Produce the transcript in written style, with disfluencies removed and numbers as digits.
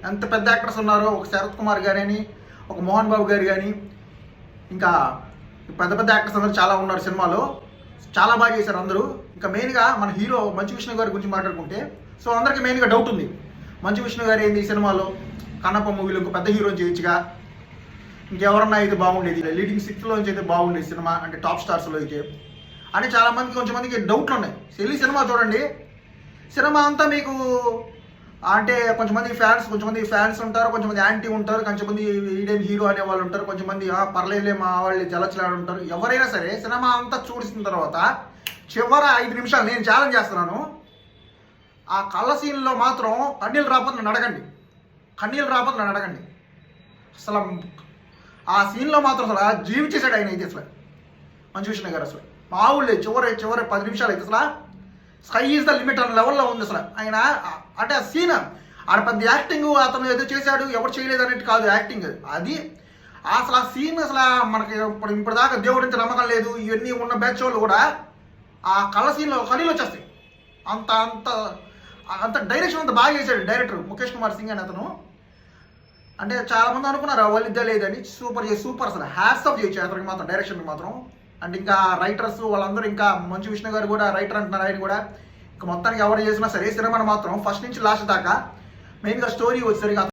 ఎంత పెద్ద యాక్టర్స్ ఉన్నారో, ఒక శరత్ కుమార్ గారు అని, ఒక మోహన్ బాబు గారు కానీ, ఇంకా పెద్ద పెద్ద యాక్టర్స్ అందరూ చాలా ఉన్నారు సినిమాలో. చాలా బాగా చేశారు అందరూ. ఇంకా మెయిన్గా మన హీరో మంచు విష్ణు గారి గురించి మాట్లాడుకుంటే, సో అందరికీ మెయిన్గా డౌట్ ఉంది, మంచు విష్ణు గారు ఏంది ఈ సినిమాలో కన్నప్ప మూవీలో ఇంకో పెద్ద హీరోని చేయొచ్చుగా, ఇంకెవరన్నా అయితే బాగుండేది, లీడింగ్ 6లోంచి అయితే బాగుండేది సినిమా, అంటే టాప్ స్టార్స్లో అయితే అని చాలామందికి కొంచెం మందికి డౌట్లు ఉన్నాయి. వెళ్ళి సినిమా చూడండి. సినిమా అంతా మీకు అంటే కొంచెమంది ఫ్యాన్స్ ఉంటారు, కొంచెంమంది యాంటీ ఉంటారు, కొంచెంమంది ఈడేం హీరో అనే వాళ్ళు ఉంటారు, కొంచెంమంది పర్లేదులే మా వాళ్ళు జలచలాడు ఉంటారు. ఎవరైనా సరే సినిమా అంతా చూసిన తర్వాత చివర 5 నిమిషాలు నేను ఛాలెంజ్ చేస్తున్నాను, ఆ కళ్ళ సీన్లో మాత్రం కన్నీళ్ళు రాకపోతే నన్ను అడగండి. అసలు ఆ సీన్లో మాత్రం అసలు జీవించేసాడు ఆయన అయితే. అసలు మంచు విష్ణు గారు అసలు మామూలు చివరి 10 నిమిషాలు అయితే అసలు స్కై ఈజ్ ద లిమిట్ అన్న లెవెల్లో ఉంది అసలు ఆయన. అంటే ఆ సీన్ ఆడ పెద్ద యాక్టింగ్ అతను ఏదో చేశాడు, ఎవరు చేయలేదు అన్నట్టు కాదు యాక్టింగ్ అది. అసలు ఆ సీన్ అసలు మనకి ఇప్పటిదాకా దేవుడి నుంచి నమ్మకం లేదు, ఇవన్నీ ఉన్న బ్యాచ్ వాళ్ళు కూడా ఆ కళ్ళ సీన్లో కనీళ్ళు వచ్చేస్తాయి. అంత అంత అంత డైరెక్షన్ అంత బాగా చేశాడు డైరెక్టర్ ముఖేష్ కుమార్ సింగ్ అని అతను. అంటే చాలామంది అనుకున్నారు వాళ్ళిద్దా లేదని, సూపర్ అసలు హ్యాట్స్ ఆఫ్ చేయొచ్చు అతనికి మాత్రం, డైరెక్షన్కి మాత్రం. అంటే ఇంకా రైటర్స్ వాళ్ళందరూ, ఇంకా మంచు విష్ణు గారు కూడా రైటర్ అంటున్నారు ఆయన కూడా. ఇంకా మొత్తానికి ఎవరు చేసినా సరే సినిమాను మాత్రం ఫస్ట్ నుంచి లాస్ట్ దాకా మెయిన్గా స్టోరీ వచ్చేసరికి